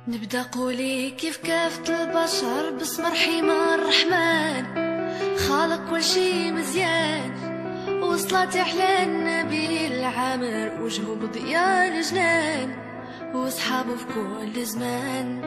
نبدا قولي كيف كافة البشر باسم رحيم الرحمن خالق كل شي مزيان وصلت احلى النبي العامر وجهه بضياء الجنان وصحابه في كل زمان.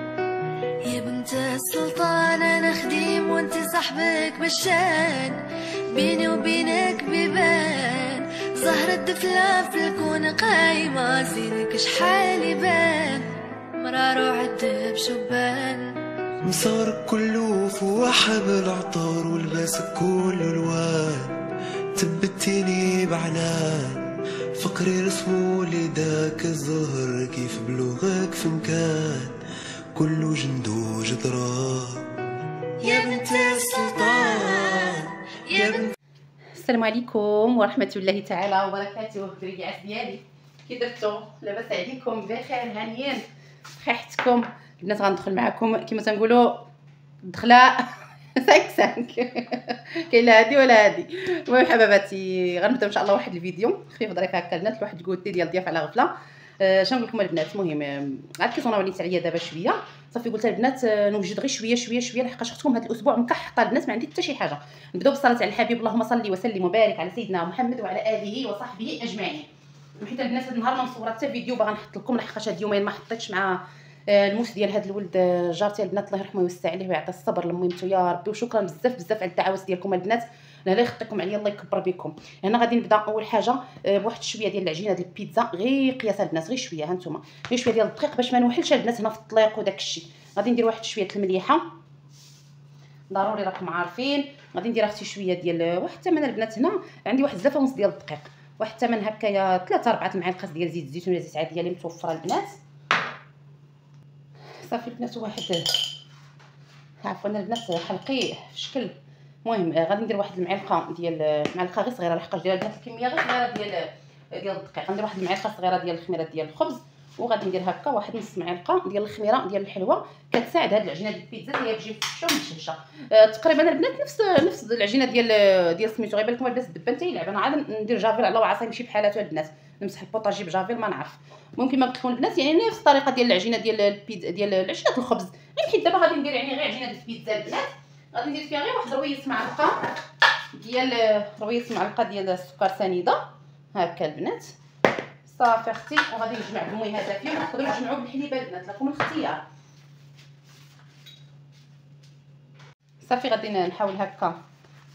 يا بنت السلطان انا خديم وانت صاحبك بالشان، بيني وبينك بيبان زهرة دفلة في الكون قايمة زينك شحال يبان مرار وعد بشبان. مصارك كله فوق حبل عطار ولباسك كله الوان، تبتيني بعنان فقري رسمو لداك الزهر كيف بلوغك في مكان كله جندو جدران. يا بنت السلطان يا بنت. السلام عليكم ورحمه الله تعالى وبركاته. الدريعات ديالي كي درتو؟ لاباس عليكم؟ بخير؟ هانيين؟ صحيحتكم؟ البنات غندخل معكم كما تنقولوا دخله 5 كاين لا هادي ولا هادي. المهم حباباتي غنبدا ان شاء الله واحد الفيديو خفيف ظريف هكا البنات لواحد الكوتي ديال ضياف على غفله. شنو نقول لكم البنات؟ المهم عاد كي وليت عليا دابا شويه صافي قلت البنات نوجد غير شويه لحقاش اختكم هذا الاسبوع مكحطه البنات ما عندي حتى شي حاجه. نبداو بالصلاه على الحبيب، اللهم صل وسلم وبارك على سيدنا محمد وعلى اله وصحبه اجمعين. حيت البنات هذا النهار ما مصوره حتى فيديو باغا نحط لكم لحقاش هاد اليومين ما حطيتش مع الموس ديال هاد الولد جارتي البنات الله يرحمه ويوسع عليه ويعطي الصبر لميمتو يا ربي. وشكرا بزاف على الدعوات ديالكم البنات، الله يخطيكم عليا الله يكبر بكم. هنا غادي نبدا اول حاجه بواحد شويه ديال العجينه ديال البيتزا غير قياس البنات غير شويه ها نتوما غير شويه ديال الدقيق باش ما نوحلش البنات هنا في الطليق وداك الشيء. غادي ندير واحد شويه المليحه ضروري راكم عارفين. غادي ندير اختي شويه ديال واحد الثمن البنات، هنا عندي واحد زافه ونص ديال الدقيق، واحد الثمن هكايا 3 4 المعالق ديال زيت الزيتون ولا زيت عاديه اللي متوفره البنات. صافي البنات واحد عفوا البنات حلقي في شكل. المهم غادي ندير واحد المعلقه ديال معلقه غير صغيره لحقاش ديال البنات الكميه غير صغيره ديال الدقيق. غندير واحد المعلقه صغيره ديال الخميره ديال الخبز، وغادي ندير هكا واحد نص معلقه ديال الخميره ديال الحلوه كتساعد هاد العجينه ديال البيتزا هي تجي مفشوشه ومشمشه. تقريبا البنات نفس العجينه ديال سميتو. غيبان لكم البنات الدبان تيلعب. انا عاد ندير جافيل على وعصا يمشي بحالاتو البنات، نمسح البوطاجي بجافيل ما نعرف. ممكن ما قلت لكم البنات يعني نفس الطريقه ديال العجينه ديال البيتزا ديال عجينه الخبز، غير حيت دابا غادي ندير يعني غير عجينه ديال البيتزا البنات. غادي ندير فيها غير واحد رويس معلقه ديال السكر سنيده هكا البنات. صافي اختي وغادي نجمع بالمي هذا فيه، وتقدروا تجمعوه بالحليب البنات لكم الاختيار. صافي غادي نحاول هكا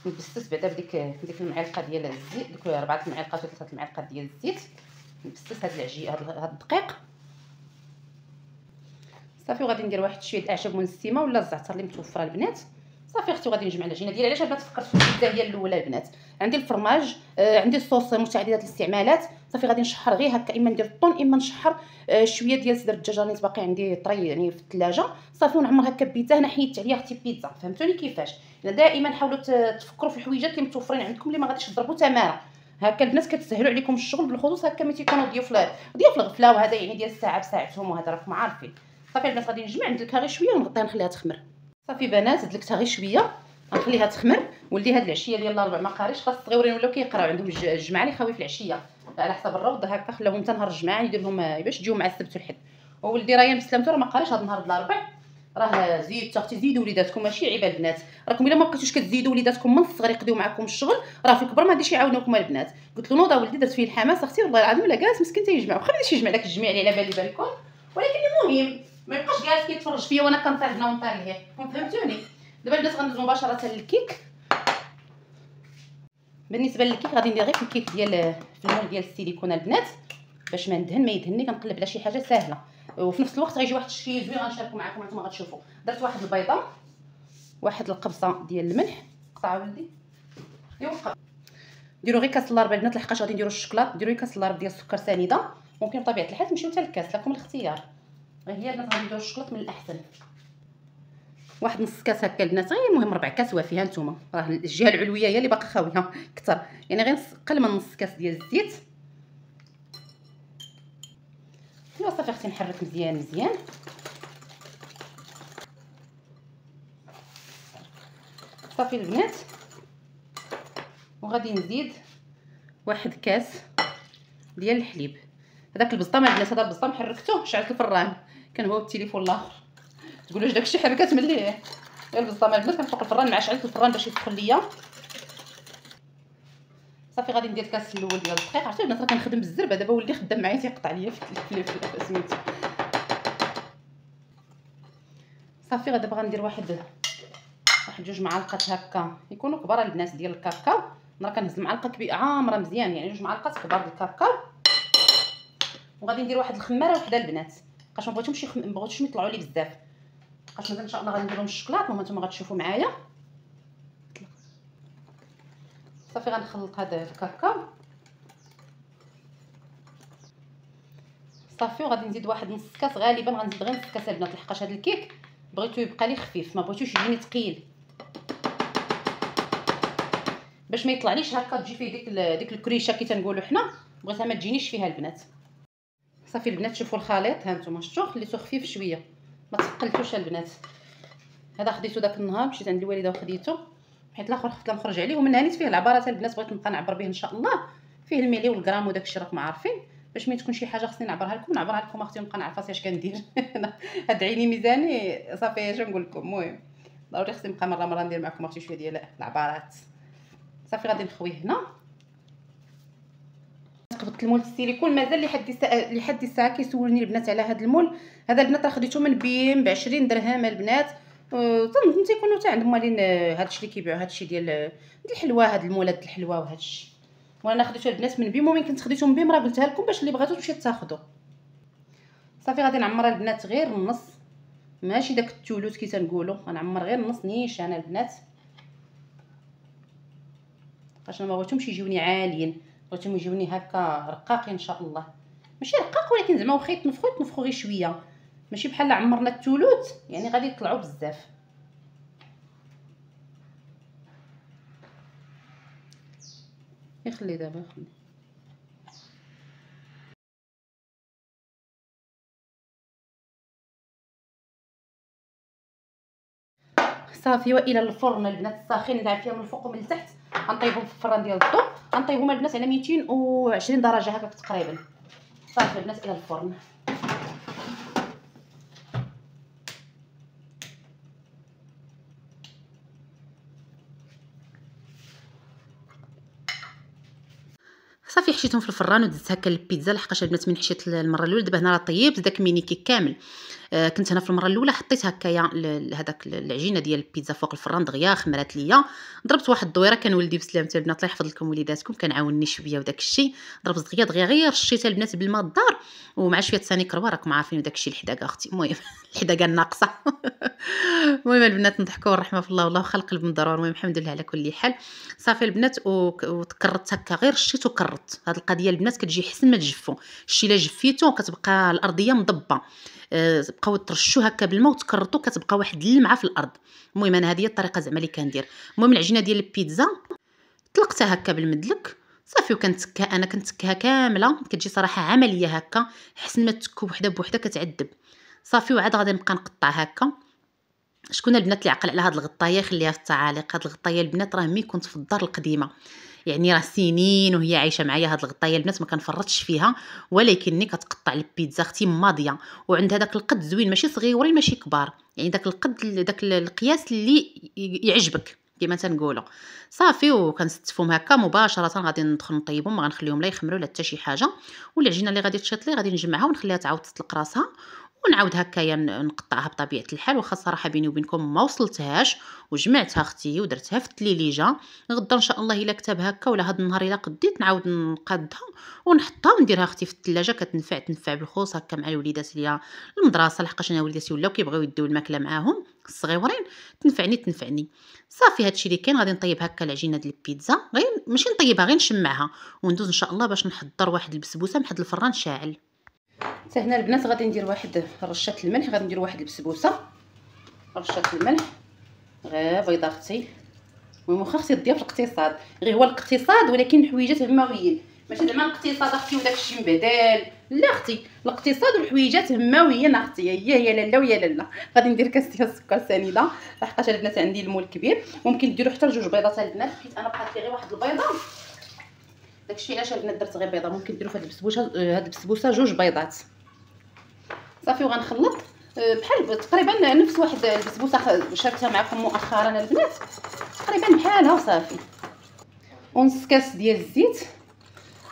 نبسس بعدا بديك المعلقه ديال الزيت، ديك 4 المعالق ولا 3 المعالق ديال الزيت. نبسس هاد العجين هاد الدقيق. صافي وغادي ندير واحد شويه الاعشاب منسمه ولا الزعتر اللي متوفره البنات. صافي اختي وغادي نجمع العجينه ديالي. علاش بغيت فكرت في البيتزا هي الاولى البنات؟ عندي الفرماج، عندي الصوص متعدده الاستعمالات. صافي غادي نشحر غير هكا، اما ندير الطون اما نشحر شويه ديال صدر الدجاج راني باقي عندي طري يعني في الثلاجه. صافي ونعمر هكا بيتزا. هنا حيدت عليها اختي بيتزا، فهمتوني كيفاش؟ دائما حاولوا تفكروا في الحويجات اللي متوفرين عندكم اللي ما غاديش تضربوا تماره هكا البنات، كتسهلوا عليكم الشغل بالخصوص هكا ملي تيكونوا ضيوف الغفله وهذا يعني ديال الساعه بساعتهم وهذا راكم عارفين. صافي البنات غادي نجمع ندلكها غير شويه ونغطيها نخليها تخمر. صافي بنات دلكتها غير شويه غنخليها تخمر. ولدي هاد العشيه ديال 4 مقاريش خاص الصغيورين ولاو كيقراو عندهم الجمعه اللي خاوي في العشيه على حساب الروض هكا خلاوهم حتى نهار الجمعه يدير لهم باش تجيو مع السبت والحد. وولدي ريان بسلامته راه ما قاريش هاد النهار الاربع. راه زيدت اختي زيدوا وليداتكم ماشي عيب البنات، راكم الا ما بقيتوش كتزيدوا وليداتكم من الصغر يقضيو معكم الشغل راه في الكبر ما غاديش يعاونوكم البنات. قلت له نوضه ولدي درت فيه الحماس اختي والله العظيم الا جالس مسكين تيجمع وخلي شي يجمع داك الجميع اللي على بالكم، ولكن المهم ما يبقاش جالس كيتفرج فيا وانا كنطير هنا ونطير لهيه. فهمتوني؟ دابا البنات غندوز مباشره للكيك. بالنسبه للكيك غادي ندير غير في الكيك ديال في المول ديال السيليكون البنات باش ما ندهن ما يدهنني. كنقلب على شي حاجه سهله وفي نفس الوقت غيجي واحد الشيء زوين غنشاركو معكم نتوما غتشوفوا. درت واحد البيضه، واحد القبصه ديال الملح قطع ولدي ديروا غير كاس اللارب البنات لحقاش غادي نديروا الشكلاط. ديروا غير كاس اللارب ديال السكر سنيده، ممكن بطبيعه الحال تمشيو حتى الكاس لكم الاختيار. غير هي البنات غادي نديروا الشكلاط من الاحسن. واحد نص كاس هكا البنات، غير المهم 4 كاس وافي. ها نتوما راه الجهه العلويه هي اللي باقا خاويه كثر، يعني غير قل من نص كاس ديال الزيت. ايوا صافي اختي نحرك مزيان صافي البنات. وغادي نزيد واحد كاس ديال الحليب. هذاك البسطام البنات، هذا البسطام حركته شعلت الفران كنهواو التليفون الاخر تقول واش داكشي حركات ملي غير بالضمه البنات. كنفوق الفران مع شعلت الفران باش يسخن ليا. صافي غادي ندير الكاس الاول ديال الدقيق. عرفتي البنات راه كنخدم بالزربه دابا ولي خدام معايا تيقطع ليا في سميتو. صافي دابا غندير واحد جوج معالق هكا يكونوا كبار البنات ديال الكاكاو. انا كنهز المعلقه كبيره عامره مزيان يعني جوج معالق كبار ديال الكاكاو. وغادي ندير واحد الخماره وحده البنات بقاش ما بغيتهمش يطلعوا لي بزاف. بقاش مازال ان شاء الله غادي ندير لهم الشكلاط وما نتوما غتشوفوا معايا. صافي غنخلط هذا الكاكاو. صافي وغادي نزيد واحد نص كاس غالبا غنزيد غير نص كاس البنات لحقاش هذا الكيك بغيتو يبقى لي خفيف ما بغيتوش يجيني ثقيل باش ما يطلعليش هكا تجي فيه ديك الكريشه كي تنقولوا حنا. بغيتها ما تجينيش فيها البنات. صافي البنات شوفوا الخليط ها نتوما شفتوا خليته خفيف شويه ما تثقلتوش البنات. هذا خديته داك النهار مشيت عند الوالده وخديته حيت الاخر خفت نخرج عليه ومن هانيت فيه العبارات البنات بغيت نبقى نعبر به ان شاء الله. فيه الميلي والغرام وداك الشيء راكم عارفين باش ما تكون شي حاجه خصني نعبرها لكم اختي ونبقى نعرف اش كندير. هاد عيني ميزاني صافي اش نقول لكم. المهم ضروري خصني نبقى مره ندير معكم اختي شويه ديال العبارات. صافي غادي نخويه هنا. قبضت المول السيليكون مازال لحد الساعه كيسولني البنات على هذا المول. هذا البنات راه خديته من بيم ب 20 درهم البنات. تيكونوا حتى عندهم مالين هادشي اللي كيبيعوا هادشي ديال الحلوى هاد المولات الحلوى وهادشي. وانا خديته البنات من بيم ومين كنت خديته من بيم راه قلتها لكم باش اللي بغاتو تمشي تاخذوا. صافي غادي نعمر البنات غير النص ماشي داك الثلث كي تنقولوا غنعمر غير النص نيشان البنات باش ما بغيتهمش يجيوني عاليين بغيتهم يجيوني هكا رقاقين ان شاء الله. ماشي رقاق ولكن زعما واخا يتنفخوا غير شويه ماشي بحال عمرنا الثلث يعني غادي يطلعوا بزاف. يخلي دابا يخلي. صافي والى الفرن البنات الساخن اللي فيها من الفوق ومن التحت غنطيبهم في الفران ديال الضو. غنطيبهم البنات على 220 درجه هكاك تقريبا. صافي البنات الى الفرن. صافي حشيتهم في الفران ودزت هكا البيتزا لحقاش البنات من حشيت المره الاولى دابا هنا راه طيبت داك ميني كيك كامل. كنت هنا في المره الاولى حطيت هكايا هذاك العجينه ديال البيتزا فوق الفران دغيا خمرات ليا. ضربت واحد الدويره كان ولدي بسلامته البنات الله يحفظ لكم وليداتكم كان عاونني شويه وداك الشيء. ضربت دغيا غير رشيتها البنات بالماء الدار ومع شويه ثاني كروه راكم عارفين وداك الشيء الحداقه اختي. المهم الحداقه الناقصه. المهم البنات نضحكوا والرحمه في الله والله خلق القلب من ضرور. المهم الحمد لله على كل حال. صافي البنات وتكررت هكا غير شيت وكررت. هاد القضيه البنات كتجي حسن ما تجفو الشيء الا جفيتو كتبقى الارضيه مضبه. تبقاو ترشوا هكا بالماء وتكرطوا كتبقى واحد اللمعه في الارض. المهم انا هذه هي الطريقه زعما اللي كندير. المهم العجينه ديال البيتزا طلقتها هكا بالمدلك صافي وكنتكها انا كنتكها كامله كتجي صراحه عمليه هكا حسن ما تكو وحده بوحده كتعذب. صافي وعاد غادي نبقى نقطع هكا. شكون البنات اللي عقل على هاد الغطايه خليها في التعاليق. هاد الغطايه البنات راه مي كنت في الدار القديمه يعني راه سنين وهي عايشه معايا. هاد الغطايه البنات ما كنفرطش فيها ولكنني كتقطع البيتزا اختي ماضيه وعندها داك القد زوين ماشي صغيورين ماشي كبار يعني داك القد داك القياس اللي يعجبك كما تنقولوا. صافي وكنستفهم هكا مباشره غادي ندخل نطيبهم ما غنخليهم لا يخمروا لا حتى شي حاجه. والعجينه اللي غادي تشيط لي غادي نجمعها ونخليها تعاود تطلق راسها ونعاود هكايا نقطعها بطبيعه الحال. واخا صراحه بيني وبينكم ما وصلتهاش وجمعتها اختي ودرتها في التليليجه. غدا ان شاء الله الا كتب هكا ولا هاد النهار الا قديت نعاود نقادها ونحطها ونديرها اختي في الثلاجه كتنفع بالخوص هكا مع الوليدات اللي المدرسه لحقاش انا وليداتي ولاو كيبغيو يديو الماكله معاهم الصغيورين تنفعني. صافي هادشي اللي كاين. غادي نطيب هكا العجينه ديال البيتزا غير ماشي نطيبها غير نشمعها وندوز ان شاء الله باش نحضر واحد البسبوسه من حد الفران شاعل. حتى هنا البنات غادي ندير واحد رشه الملح. غادي ندير واحد البسبوسه رشه الملح غير بيضه اختي. المهم واخا اختي تضيف الاقتصاد غير هو الاقتصاد ولكن حويجات هماويين ماشي زعما الاقتصاد اختي وداك الشيء مبدال لا اختي. الاقتصاد والحويجات هماويين اختي هي لاله ويا لاله. غادي ندير كاس ديال السكر سنيده لحقاش البنات عندي المول كبير. ممكن ديروا حتى 2 بيضات البنات حيت انا بقات لي غير واحد البيضه داكشي علاش البنات درت غير بيضه. ممكن ديروا في هاد البسبوسه 2 بيضات. صافي وغنخلط بحال تقريبا نفس واحد البسبوسه شاركتها معكم مؤخرا البنات، تقريبا بحالها وصافي. ونص كاس ديال الزيت.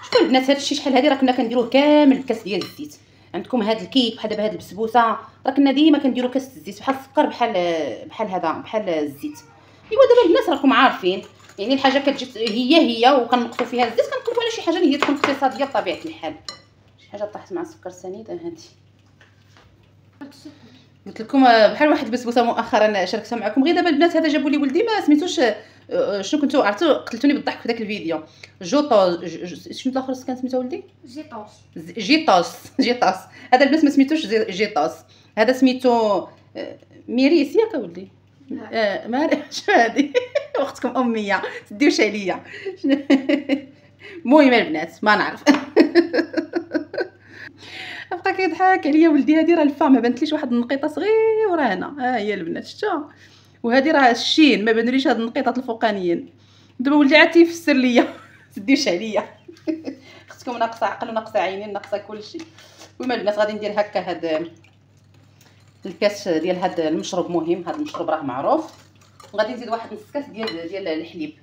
شوفوا البنات هادشي شحال هادي راه كنا كنديروه كامل بكاس ديال الزيت. عندكم هاد الكيك بحال دابا هاد البسبوسه راه كنا ديما كنديروا كاس الزيت بحال السكر بحال هذا بحال الزيت. ايوا دابا البنات راكم عارفين يعني الحاجه كتجي هي وكنقصوا فيها الزيت، كنقلبوا على شي حاجه اللي هي تكون اقتصاديه بطبيعه الحال. شي حاجه طاحت مع سكر سنيده هادي. قلت لكم بحال واحد البسبوسه مؤخرا شاركتها معكم، غير دابا البنات هذا جابوا لي ولدي ما سميتوش شنو كنتو عرفتوا قتلتوني بالضحك في داك الفيديو. جوطوس شنو الاخر كان سميتو ولدي؟ جيطوس. هذا البنات ما سميتوش جيطوس، هذا سميتو ميريس ياك ولدي. ماري شنو هادي اختكم اميه تديوش عليا. المهم البنات ما نعرف. بقى كيضحك عليا ولدي. هذه راه الفا ما بانتليش واحد النقيطه صغيره هنا، ها هي البنات شفتوا، وهذه راه الشين ما بانوليش هاد النقيطات الفوقانيين. دابا ولدي عاد تيفسر ليا تديوش عليا. اختكم ناقصه عقل وناقصه عينين ناقصه كلشي. المهم البنات غادي ندير هكا هاد الكاس ديال هاد المشروب، مهم هاد المشروب راه معروف. وغادي نزيد واحد نص كاس ديال الحليب.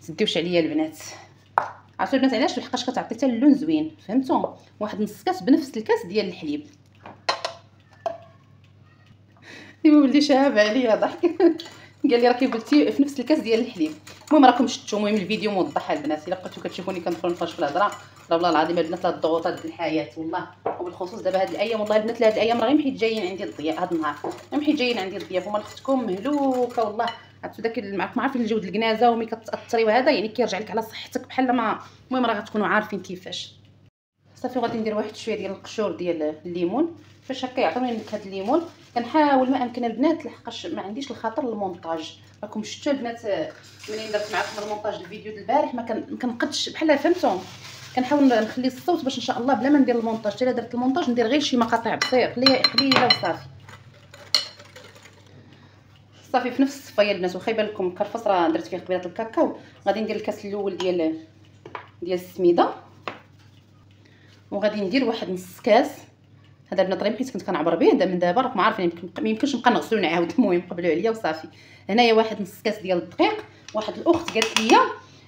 تديوش عليا البنات. عرفتوا البنات علاش؟ لحقاش كتعطي حتى اللون زوين، فهمتوا؟ واحد نص كاس بنفس الكاس ديال الحليب. ديما ولدي شاب عليا ضحك. قال لي راكي قلتي في نفس الكاس ديال الحليب. المهم راكم شفتوا، المهم الفيديو موضح البنات. الا بقيتو كتشوفوني كندخل نفرج في الهضره، راه والله العظيم البنات لا الضغوطات ديال الحياه والله، وبالخصوص دابا هاد الايام والله البنات هاد الايام راه حيت جايين عندي الضياف هاد النهار، حيت جايين عندي الضياف وما اختكم مهلوكه والله. عرفتوا داك معكم عارفين الجود الكنازه وملي كتاثري وهذا يعني كيرجع لك على صحتك بحال ما. المهم راه غتكونوا عارفين كيفاش. صافي غادي ندير واحد شويه ديال القشور ديال الليمون فاش هكا يعطوني نكهه الليمون. كنحاول ما امكن البنات لحقاش ما عنديش الخاطر المونتاج. راكم شفتوا البنات منين درت معكم المونتاج الفيديو ديال البارح ما كنقدش بحال فهمتوا. كنحاول نخلي الصوت باش ان شاء الله بلا ما ندير المونتاج. حتى الا درت المونتاج ندير غير شي مقاطع قليله وصافي. صافي في نفس الصفايه البنات. وخا يبان لكم الكرفس راه درت فيه قبيله الكاكاو. غادي ندير الكاس الاول ديال السميده، وغادي ندير واحد نص كاس. هذا البنات راه حيت كنت كنعبر به من دابا راكم عارفين ما يمكنش نبقى نغسلو نعاود. المهم قبلوا عليا وصافي. هنايا واحد نص كاس ديال الدقيق. واحد الاخت قالت لي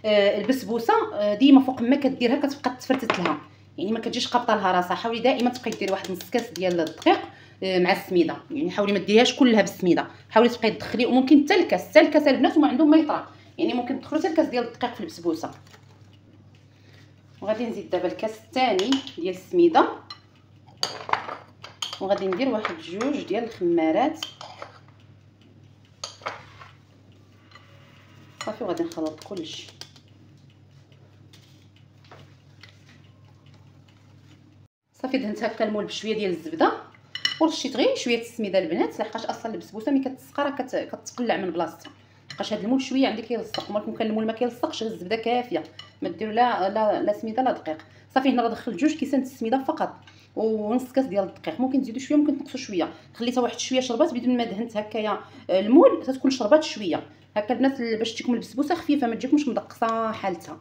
البسبوسه ديما فوق ما كديرها كتبقى تفرتت لها، يعني ما كتجيش قابطه لها راسها. حاولي دائما تبقاي ديري واحد نص كاس ديال الدقيق مع السميده، يعني حاولي ما ديريهاش كلها بالسميده، حاولي تبقاي تدخلي. وممكن حتى الكاس البنات وما عندهم ما يطرى، يعني ممكن تدخلوا حتى الكاس ديال الدقيق في البسبوسه. وغادي نزيد دابا الكاس الثاني ديال السميده، وغادي ندير واحد جوج ديال الخمارات صافي. وغادي نخلط كلشي. صافي دهنت هكا المول بشويه ديال الزبده ورشيت غير شويه السميده البنات، لحقاش اصلا البسبوسه ملي كتسقى راه كتقلع من بلاصتها. لحقاش هذا المول شويه عندي كيلصق، ومالكم كان المول ما كيلصقش، غير الزبده كافيه، ما ديروا لا سميده لا دقيق. صافي هنا راه دخلت جوج كيسان السميده فقط ونص كاس ديال الدقيق. ممكن تزيدوا شويه ممكن تنقصوا شويه. خليتها واحد شويه شربات بدون ما دهنت هكايا المول، تتكون شربات شويه هكا البنات باش تجيكم البسبوسه خفيفه ما تجيكمش مدقصه حالتها.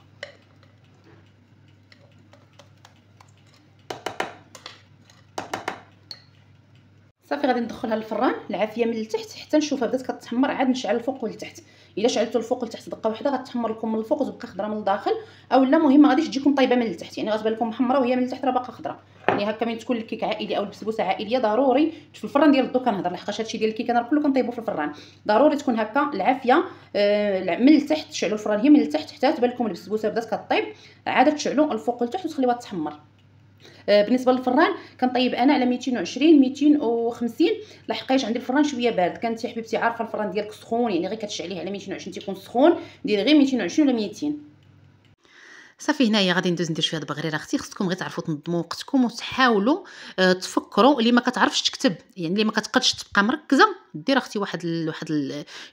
صافي غادي ندخلها للفران العافيه من التحت حتى نشوفها بدات كتحمر، عاد نشعل الفوق والتحت. الا شعلتوا الفوق والتحت دقه واحده غتحمر لكم من الفوق وتبقى خضره من الداخل، اولا مهم ما غاديش تجيكم طايبه من التحت، يعني غتبان لكم محمره وهي من التحت راه باقا خضره. يعني هكا من تكون الكيك عائلي او البسبوسه عائليه ضروري في الفران ديال الضو. كنهضر لحقاش هادشي ديال الكيك انا كله كنطيبو في الفران، ضروري تكون هكا العافيه من التحت. تشعلوا الفران هي من التحت حتى تبان لكم البسبوسه بدات كطيب، عاد تشعلوا الفوق والتحت وتخليوها تحمر. بالنسبه للفران كنطيب انا على 220 250 لحقاش عندي الفران شويه بارد. كانت يا حبيبتي عارفه الفران ديالك سخون، يعني غير كتشعليه على 220 تيكون سخون، ديري غير 220 ولا 200. صافي هنايا غادي ندوز ندير شويه البغريره. اختي خصكم غير تعرفوا تنظموا وقتكم وتحاولوا تفكروا. اللي ما كتعرفش تكتب، يعني اللي ما كتقدش تبقى مركزه دير اختي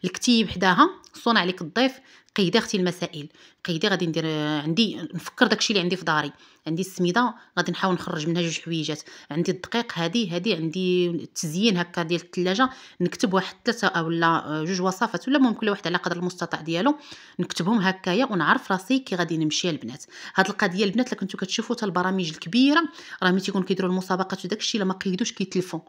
الكتيب حداها، صون عليك الضيف، قيدي اختي المسائل، قيدي. غادي ندير عندي نفكر داكشي اللي عندي في داري. عندي السميده غادي نحاول نخرج منها جوج حويجات. عندي الدقيق، هادي عندي التزيين هكا ديال الثلاجه، نكتب واحد 3 اولا 2 وصفات، ولا المهم كل واحد على قدر المستطاع ديالو، نكتبهم هكايا ونعرف راسي كي غادي نمشي البنات. هاد القضيه البنات اللي كنتو كتشوفوا حتى البرامج الكبيره راه ملي تيكون كيديروا المسابقات وداكشي، لما قيدوش كيتلفوا.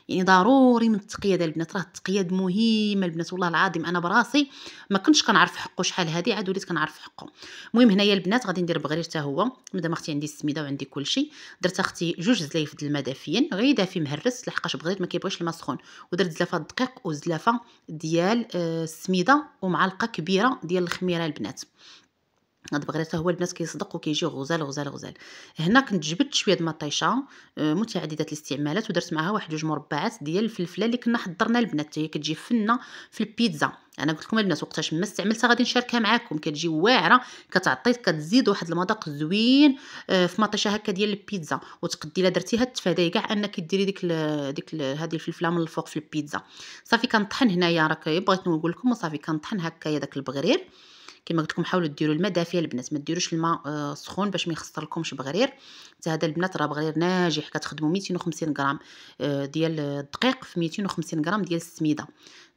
يعني ضروري من التقياد البنات، راه التقياد مهمه البنات. والله العظيم انا براسي ما كنتش كنعرف حقه، شحال هادي عاد وليت كنعرف حقه. المهم هنايا البنات غادي ندير بغرير حتى هو، مادام اختي عندي السميده وعندي كلشي. درت اختي 2 زلايف د الماء دافيين، غير دافي مهرس لحقاش بغرير ما كيبغيش الماء سخون. ودرت زلافه الدقيق وزلافه ديال السميده ومعلقه كبيره ديال الخميره البنات. هاد بغرير حتى هو البنات كيصدق وكيجي غزال غزال غزال. هنا كنت جبت شويه د مطيشه متعدده الاستعمالات، ودرت معها واحد 2 مربعات ديال الفلفله اللي كنا حضرنا البنات، هي كتجي فنه في البيتزا. انا قلت لكم البنات وقتاش ما استعملتها غادي نشاركها معكم، كتجي واعره، كتعطي كتزيد واحد المذاق زوين في مطيشه هكا ديال البيتزا. وتقدي الا درتيها تفاداي كاع انك ديري ديك هذه الفلفله من الفوق في البيتزا. صافي كنطحن هنايا، راك بغيت نقول لكم، وصافي كنطحن هكايا داك البغرير. كما قلت لكم حاولوا ديروا الماء دافي البنات، ما ديروش الماء سخون باش ما يخسرلكمش بغرير. حتى هذا البنات راه بغرير ناجح، كتخدموا 250 غرام ديال الدقيق في 250 غرام ديال السميده.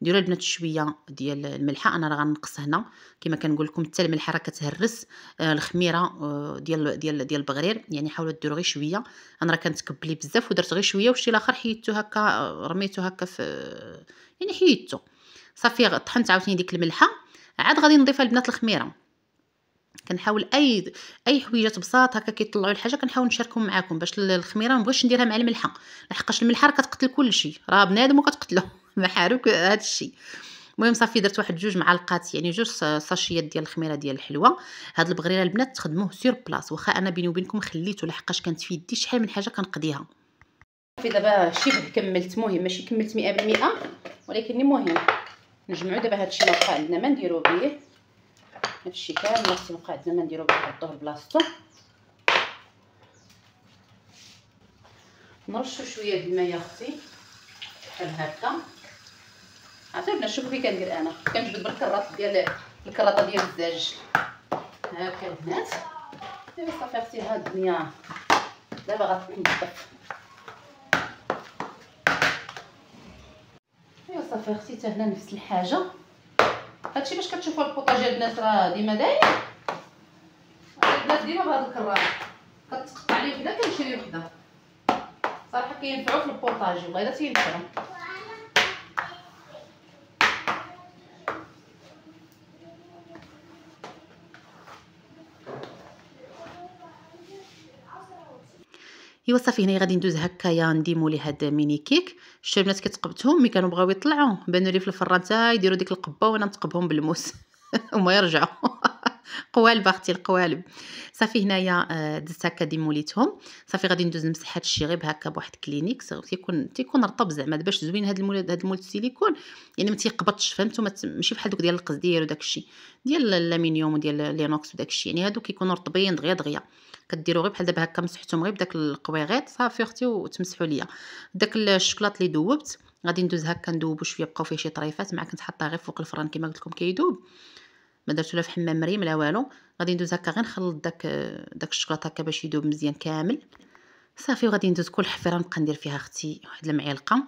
ديروا البنات شويه ديال الملحه، انا راه غنقص هنا كما كنقول لكم، حتى الملحه راه كتهرس الخميره ديال البغرير، يعني حاولوا ديروا غير شويه. انا راه كنت كبلي بزاف ودرت غير شويه، والشي الاخر حيدته هكا، رميته هكا في يعني حيدته. صافي طحنت عاوتاني ديك الملحه، عاد غادي نضيفها البنات الخميره. كنحاول اي حويجات بساط هكا كيطلعوا الحاجه كنحاول نشاركهم معكم، باش الخميره ما بغيتش نديرها مع الملحه، لحقاش الملحه راه كتقتل كلشي، راه بنادم وكتقتلو محاروك هذا الشيء. المهم صافي درت واحد 2 معالق يعني 2 ساشيات ديال الخميره ديال الحلوه. هاد البغريره البنات تخدموه سير بلاص، واخا انا بيني وبينكم خليته لحقاش كانت في يدي شحال من حاجه كنقضيها. صافي دابا شبه كملت، مهم ماشي كملت 100%، ولكن المهم نجمعوا دابا هادشي اللي وقع عندنا ما نديرو به، هادشي كامل اللي وقع عندنا ما نديرو به، نحطوه لبلاصتو. نرشو شويه بالماء يا اختي بحال هكا. عرفتوا شوفوا كي كندير انا، كنجبد بالكراط ديال الكراطه ديال الزاج هكا البنات. ايوا صافي اختي هاد الدنيا دابا غتنظف. ايوا صافي اختي حتى هنا نفس الحاجه. هادشي باش كتشوفوا البوطاجي البنات راه ديما داير، البنات ديما بهاد الكراط كتقطع ليه وحده كنشري وحده، صراحه كينفعوا في البوطاجي والله الا تينفعوا. ايوا صافي هنا غادي ندوز هكايا نديمو ليه هاد ميني كيك. شتو البنات كتقبتهم ملي كانوا بغاو يطلعوا بانوا لي في الفران حتى يديروا ديك القبه وانا نتقبهم بالموس وما يرجعوا قوالب اختي القوالب. صافي هنايا دزت هكا ديموليتهم. صافي غادي ندوز نمسح هاد الشي غير هكا بواحد كلينيكس، تيكون رطب زعما باش زوين. هاد المول السيليكون يعني ما تيقبطش، فهمتوا؟ ماشي بحال دوك ديال القصدير وداكشي ديال الالومنيوم وديال لينوكس وداكشي، يعني هادو كيكونوا رطبين دغيا دغيا. كديروا غير بحال دابا هكا مسحتهم غير بداك القويغيط صافي اختي وتمسحوا ليا. داك الشكلاط اللي دوبت غادي ندوز هكا ندوبو شويه، بقاو فيه شي طريفات مع كنت حاطاه غير فوق الفران كما قلت لكم كيدوب، ما درتو لا في حمام مريم لا والو. غادي ندوز هكا غير نخلط داك الشكلاط هكا باش يدوب مزيان كامل. صافي وغادي ندوز كل حفيره نبقى ندير فيها اختي واحد المعلقه.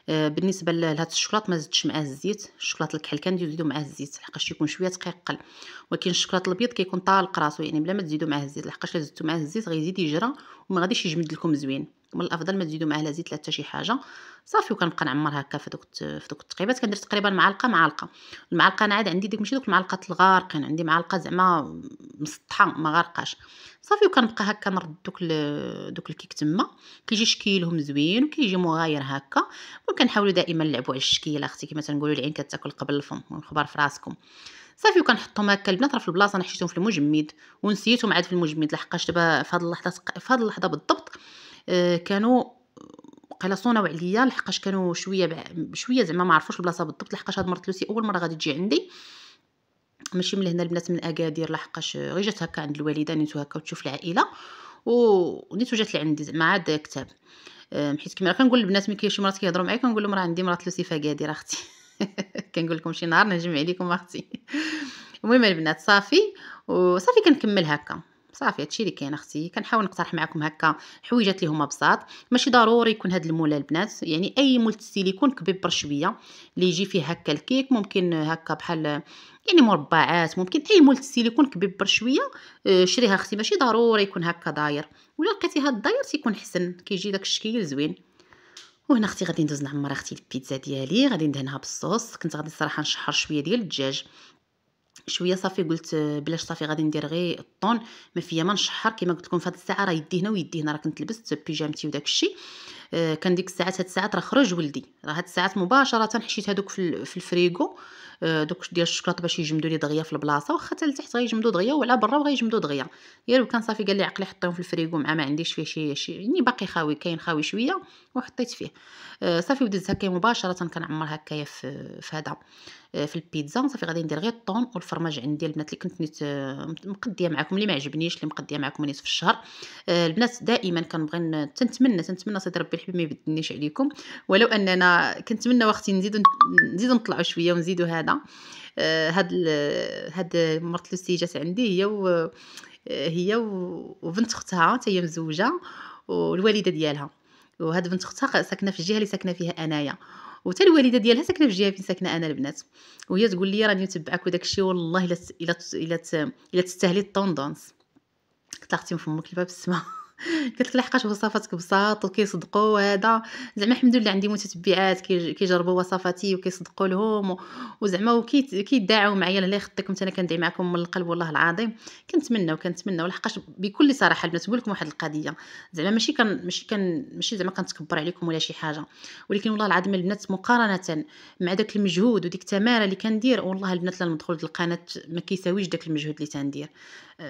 بالنسبه لهاد الشكلاط ما زدتش معاه الزيت، الشكلاط الكحل كنديرو معاه الزيت لحقاش يكون شويه تقيقل، ولكن الشكلاط الابيض كيكون طالق راسو يعني بلا ما تزيدو معاه الزيت، لحقاش الا زدتو معاه الزيت غيزيد يجرى وما غاديش يجمد لكم زوين. من الافضل ما تزيدو معاه لا زيت لا حتى شي حاجه. صافي وكنبقى نعمر هكا في دوك التقيبات. كندير تقريبا معلقه. المعلقه انا عاد عندي ديك ماشي دوك المعلقات الغارقين، عندي معلقه زعما مسطحه ما غارقاش. صافي وكنبقى هكا نرد دوك الكيك تما، كيجي شكيلهم زوين وكيجي مغاير هكا. وكنحاولوا دائما نلعبوا على الشكيله اختي كما تنقولوا، العين كتاكل قبل الفم والخبر في راسكم. صافي وكنحطهم هكا البنات راه في البلاصه انا حشيتهم في المجمد ونسيتهم عاد في المجمد، لحقاش دابا في هذه اللحظه بالضبط كانوا قيلا صوناو عليا، لحقاش كانوا شويه زعما ما عرفوش البلاصه بالضبط، لحقاش هاد مرت لوسي اول مره غادي تجي عندي، ماشي من هنا البنات من اكادير، لحقاش غير جات هكا عند الوالده نيتو هكا وتشوف العائله ونيتو جات لعندي زعما عاد كتاب. حيت كيما كنقول للبنات ملي شي مرات كيهضروا معايا كنقول لهم راه عندي مرات لوسي فقادير اختي. كنقول لكم شي نهار نجمع عليكم اختي. المهم البنات صافي وصافي كنكمل هكا. صافي هادشي اللي كاين اختي. كنحاول نقترح معكم هكا حويجات اللي هما بساط، ماشي ضروري يكون هاد المول البنات، يعني اي مول السيليكون كبيبر شويه اللي يجي فيه هكا الكيك، ممكن هكا بحال يعني مربعات، ممكن اي مول السيليكون كبيبر شويه شريها اختي، ماشي ضروري يكون هكا داير، ولا لقيتي هاد الداير تيكون حسن كيجي داك الشكل زوين. وهنا اختي غادي ندوز نعمر اختي البيتزا ديالي، غادي ندهنها بالصوص. كنت غادي الصراحه نشحر شويه ديال الدجاج شويه، صافي قلت بلاش، صافي غادي ندير غير الطون، ما فيا ما نشحر. كما قلت لكم في هذه الساعه راه يدي هنا ويدي هنا، راه كنت لبست بيجامتي وداك الشيء. كان ديك الساعات هاد الساعات راه خرج ولدي، راه هاد الساعات مباشره حشيت هادوك في الفريغو، دوك ديال الشوكولاط باش يجمدوا لي دغيا في البلاصه، واخا حتى لتحت غيجمدوا دغيا وعلى برا وغيجمدوا دغيا. يا كان صافي قال لي عقلي حطيهم في الفريغو مع ما عنديش فيه شي يعني باقي خاوي، كاين خاوي شويه وحطيت فيه. صافي بديت هكا مباشره كنعمر هكايا في هذا في البيتزا. صافي غادي ندير غير الطون والفرماج عندي البنات اللي كنت نيت مقديه معكم، اللي ما عجبنيش اللي مقديه معكم نيت في الشهر. البنات دائما كنبغي تنتمنى سيدي ربي الحبيب ما يبدلنيش عليكم، ولو اننا كنتمنى وقتي نزيدو نطلعوا شويه ونزيدوا هذا هاد مرت لوسي جات عندي هي وبنت اختها حتى هي مزوجه والوالده ديالها، وهاد بنت اختها ساكنه في الجهه اللي ساكنه فيها انايا، وحتى الوالده ديالها ساكنه في الجهه فين ساكنه انا البنات. وهي تقول لي راني نتبعك وداك الشيء والله الا تستاهلي الطوندونس. قلت اختي من فمك الباب السما. قلت لك لحقاش وصفاتك بساط وكيصدقوا هذا، زعما الحمد لله عندي متتبعات كيجربوا وصفاتي وكيصدقوا لهم وزعما كيدعوا معايا الله يخطيكم. انا كندعي معكم من القلب والله العظيم. كنتمنى ولحقاش بكل صراحه البنات نقول لكم واحد القضيه، زعما ماشي زعما كنتكبر عليكم ولا شي حاجه، ولكن والله العظيم البنات مقارنه مع داك المجهود وديك التماره اللي كندير، والله البنات لما ندخل القناه ما كيساويش داك المجهود اللي تندير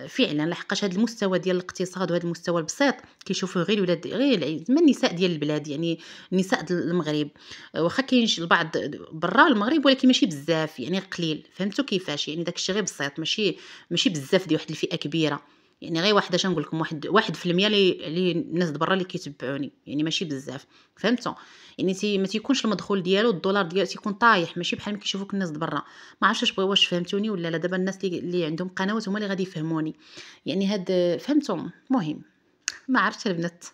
فعلا. لحقاش هذا المستوى ديال الاقتصاد وهذا المستوى البسيط كيشوفوه غير الولاد، غير النساء ديال البلاد، يعني النساء المغرب. واخا كاين البعض برا المغرب ولكن ماشي بزاف، يعني قليل. فهمتوا كيفاش؟ يعني داكشي غير بسيط، ماشي بزاف ديال واحد الفئه كبيره، يعني غير واحد اش نقول لكم 1% اللي الناس برا اللي كيتبعوني، يعني ماشي بزاف. فهمتوا؟ يعني ما تيكونش المدخول ديالو الدولار ديالو تيكون طايح، ماشي بحال ما كيشوفوك الناس برا. ما عرفتش واش فهمتوني ولا لا. دابا الناس اللي عندهم قنوات هما اللي غادي يفهموني، يعني هاد فهمتوا. المهم ما عرفتش البنات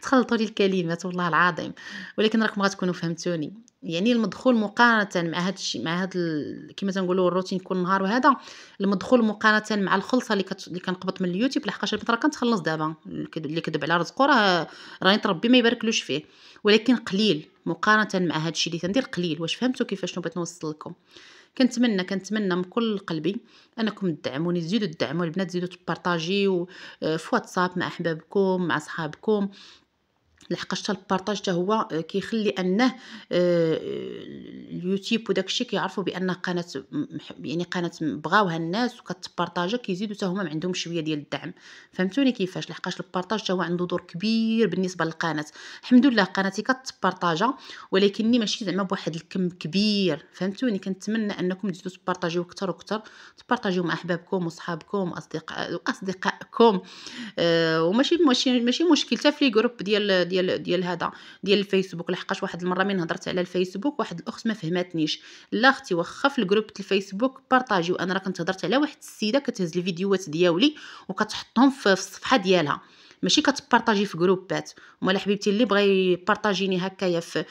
تخلطوا لي الكلمات والله العظيم، ولكن راكم غتكونوا فهمتوني. يعني المدخول مقارنه مع هذا الشيء، مع هذا كما تنقولوا الروتين كل نهار، وهذا المدخول مقارنه مع الخلصه اللي كنقبط من اليوتيوب. لحقاش البنات راه كنتخلص دابا، اللي كذب على رزقه راه يتربي ما يباركلوش فيه، ولكن قليل مقارنه مع هذا الشيء اللي تندير قليل. واش فهمتوا كيفاش بغيت نوصل لكم؟ كنتمنى من كل قلبي انكم تدعموني، تزيدوا تدعموا البنات، تزيدوا تبارطاجيو في واتساب مع احبابكم مع صحابكم. لحقاش حتى البارطاج حتى هو كيخلي انه اليوتيوب وداك الشيء كيعرفوا بان قناه يعني قناه بغاوها الناس وكتبارطاجا، كيزيدوا حتى هما عندهم شويه ديال الدعم. فهمتوني كيفاش؟ لحقاش البارطاج حتى هو عنده دور كبير بالنسبه للقناه. الحمد لله قناتي كتبارطاجا ولكني ماشي زعما بواحد الكم كبير. فهمتوني؟ كنتمنى انكم تزيدوا تبارطاجيو اكثر واكثر، تبارطاجيو مع احبابكم وصحابكم واصدقائكم. وماشي مشكل حتى في جروب ديال هذا ديال الفيسبوك. لحقاش واحد المره من هضرت على الفيسبوك واحد الاخت ما فهمتنيش، لا اختي واخا في الجروب الفيسبوك بارطاجيو. انا راه كنت هضرت على واحد السيده كتهز الفيديوهات ديالي وكتحطهم في الصفحه ديالها، ماشي كتبارطاجي في جروبات. ومالا حبيبتي اللي بغى يبارطاجيني هكايا في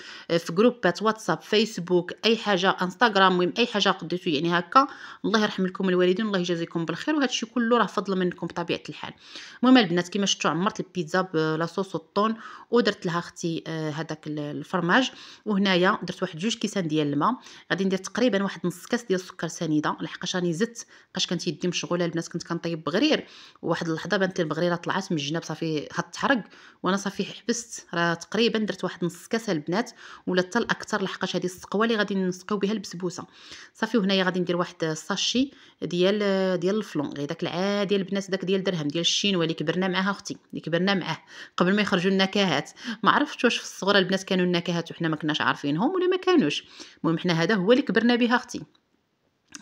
جروبات واتساب فيسبوك اي حاجه انستغرام، المهم اي حاجه قديتو يعني هكا، الله يرحم لكم الوالدين الله يجازيكم بالخير. وهذا الشيء كله راه فضل منكم بطبيعه الحال. المهم البنات كما شفتوا عمرت البيتزا بلا صوص والطون ودرت لها اختي هذاك الفرماج، وهنايا درت واحد 2 كيسان ديال الماء. غادي ندير تقريبا واحد نص كاس ديال السكر سنيده، لحقاش راني زدت بقاش كانت يدي مشغوله البنات، كنت كنطيب بغرير وواحد اللحظه بانت لي البغريره طلعت من الجناب صافي هتحرق وانا صافي حبست. راه تقريبا درت واحد نص كاس البنات ولا حتى الاكثر، لحقاش هذه السقوه اللي غادي نسقيو بها البسبوسه. صافي وهنايا غادي ندير واحد الساشي ديال الفلون، غير داك العادي البنات، داك ديال درهم ديال الشينوا اللي كبرنا معاه اختي، اللي كبرنا معاه قبل ما يخرجوا النكهات. ما عرفتش واش في الصغر البنات كانوا النكهات وحنا ما كناش عارفينهم ولا ما كانوش. المهم حنا هذا هو اللي كبرنا به اختي،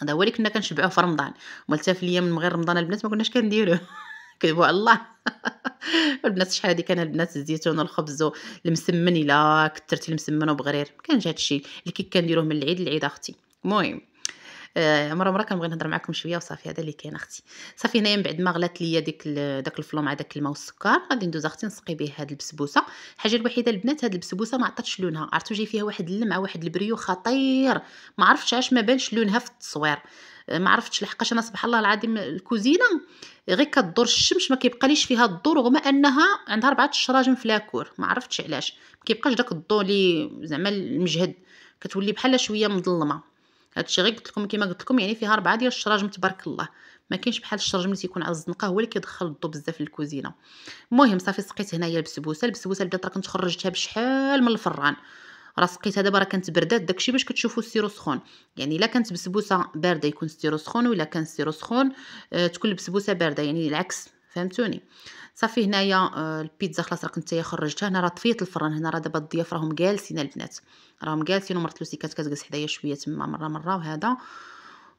هذا هو اللي كنا كنشبعوه في رمضان. ومال حتى في الايام من غير رمضان البنات ما كناش كنديروه. كذبوا على الله. البنات شحال هادي كان البنات الزيتون والخبز المسمن، الا كثرتي المسمن وبغرير ما كانش هادشي اللي كنديروه من العيد للعيد اختي. المهم مره كنبغي نهضر معكم شويه وصافي، هذا اللي كاين اختي. صافي هنايا من بعد ما غلات ليا داك الفلو مع داك الماء والسكر، غادي ندوز اختي نسقي به هاد البسبوسه. الحاجه الوحيده البنات هاد البسبوسه ما عطاتش لونها، عرفتو جاي فيها واحد اللمعه واحد البريو خطير، ما عرفتش علاش ما بانش لونها في التصوير، ما عرفتش لحقاش انا سبحان الله العظيم الكوزينه غير كدور الشمس ما كيبقاليش فيها الضوء، رغم انها عندها 4 الشراجم في لاكور، ما عرفتش علاش ما كيبقاش داك الضوء اللي زعما المجهد، كتولي بحال شويه مظلمه. هادشي غير قلت لكم كيما قلت لكم، يعني فيها 4 ديال الشراجم تبارك الله، ما كاينش بحال الشرجم اللي تيكون على الزنقه هو اللي كيدخل الضوء بزاف للكوزينه. المهم صافي سقيت هنايا البسبوسه بدات راه كنت خرجتها بشحال من الفران، راه سقيتها دابا راه كانت بردات، داكشي باش كتشوفوا السيرو سخون، يعني الا كانت بسبوسه بارده يكون السيرو سخون، ولا كان السيرو سخون تكون البسبوسه بارده، يعني العكس، فهمتوني. صافي هنايا البيتزا خلاص راه كنت خرجتها، هنا راه طفيت الفران، هنا راه دابا الضياف راهم جالسين البنات، راهم جالسين، ومرت لوسي كانت كتجلس حدايا شويه تما مره وهذا.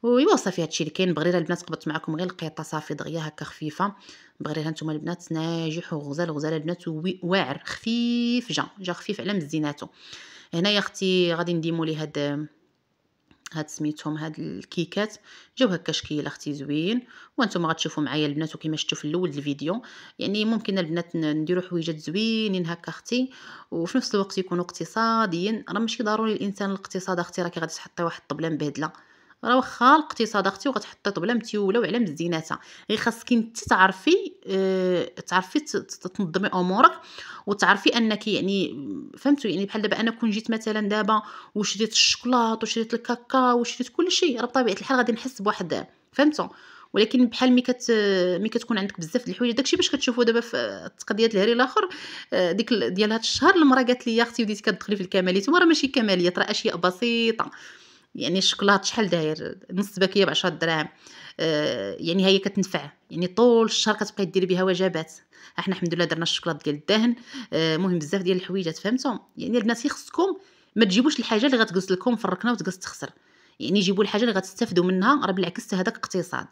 ويوا صافي هادشي اللي كاين. بغريره البنات قبضت معكم غير القيطه صافي دغيا هكا خفيفه، بغريره نتوما البنات ناجح وغزال البنات، واعر خفيف، جا خفيف على مزيناتو. هنايا اختي غادي نديمو لي هاد سميتهم هاد الكيكات، جاو هكا شكيل اختي زوين، وانتم غتشوفوا معايا البنات وكما شفتوا في الاول الفيديو. يعني ممكن البنات نديروا حويجات زوينين هكا اختي، وفي نفس الوقت يكونوا اقتصاديين. راه ماشي ضروري الانسان الاقتصاد اختي راكي غادي تحطي واحد الطبله مبهدله، راه واخا الاقتصاد اختي وغتحطي طبله متيوله وعلى مزيناتها، غير خاصك انت تعرفي تنظمي امورك، وتعرفي انك يعني فهمتوا، يعني بحال دابا انا كون جيت مثلا دابا وشريت الشوكولات وشريت الكاكاو وشريت كل شيء، راه بطبيعه الحال غادي نحس بواحد، فهمتوا. ولكن بحال مي كتكون عندك بزاف د الحوايج، داكشي باش كتشوفوا دابا في التقضيه الهري الاخر ديك ديال هذا الشهر، المراه قالت لي يا اختي وديتي كتدخلي في الكماليات، وراه ماشي كماليات، راه اشياء بسيطه. يعني الشوكولات شحال داير نص باكيه ب10 دراهم، يعني هي كتنفع، يعني طول الشهر كتبقاي ديري بها وجبات. احنا الحمد لله درنا الشوكولات ديال الدهن، مهم بزاف ديال الحويجات، فهمتوا. يعني البنات خصكم ما تجيبوش الحاجه اللي غتجلس لكم في الركنه وتجلس تخسر، يعني جيبوا الحاجه اللي غتستافدوا منها، راه بالعكس هذاك اقتصاد،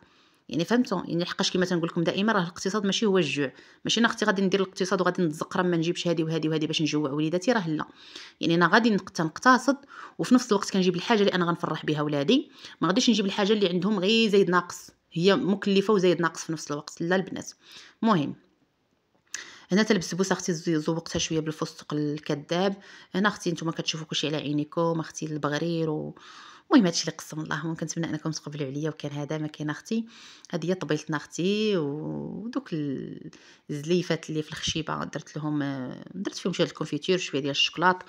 يعني فهمتوا. يعني لحقاش كما تنقول لكم دائما راه الاقتصاد ماشي هو الجوع، ماشي انا اختي غادي ندير الاقتصاد وغادي نتزقرم ما نجيبش هذه وهذه وهذه باش نجوع وليداتي، راه لا. يعني انا غادي نقتصد، وفي نفس الوقت كنجيب الحاجه اللي انا غنفرح بها ولادي، ما غاديش نجيب الحاجه اللي عندهم غير زايد ناقص، هي مكلفه وزايد ناقص في نفس الوقت، لا البنات. المهم هنا حتى البسبوسه اختي زوقتها شويه بالفستق الكذاب. هنا اختي نتوما كتشوفوا كلشي على عينيكم اختي البغرير المهم هادشي اللي قسم الله، ممكن نتمنى انكم تقبلوا عليا، وكان هذا ما كاين اختي. هذه هي طبيلتنا اختي، ودوك الزليفات اللي في الخشيبه درت لهم، درت فيهم شويه الكونفيتير، شويه ديال الشوكولات،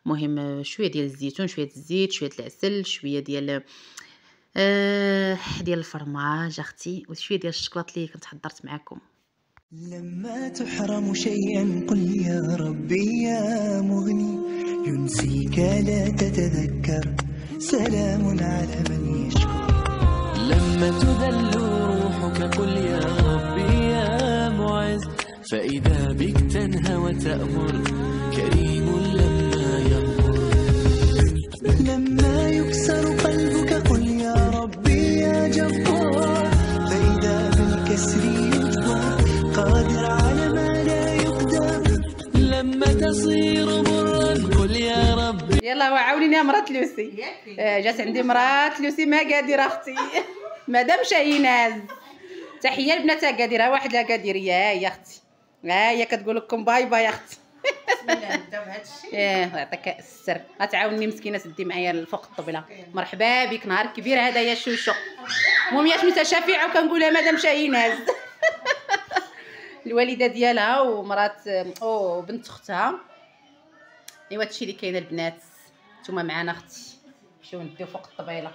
المهم شويه ديال الزيتون، شويه الزيت، شويه العسل، شويه ديال ديال الفرماج اختي، وشويه ديال الشوكولات اللي كنت حضرت معكم. لما تحرم شيئا قل يا ربي يا مغني، ينسيك لا تتذكر، سلام على من يشكر. لما تذل روحك قل يا ربي يا معز، فإذا بك تنهى وتأمر، كريم لما يأمر. لما يكسر قلبك قل يا ربي يا جبار، فإذا بالكسر يجبر، قادر على ما لا يقدر. لما تصير مرا قل يا ربي. يلا وعاونيني يا مرات لوسي، جات عندي مرات لوسي ما قادره اختي مدام شاهيناز. تحيه البنات قادره، واحد لا قادر يا اختي، هي كتقول لكم باي باي اختي. بسم الله نبداو بهذا الشيء. يعطيك السر، غتعاوني مسكينه تدي معايا فوق الطبله. مرحبا بك، نهار كبير هذا يا شوشو. المهم يا سميتها شفيعه وكنقولها مدام شاهيناز. الوالده ديالها ومرات بنت اختها. ايوا هادشي اللي كاين البنات، نتوما معنا اختي، نمشيو نديو فوق الطبيله.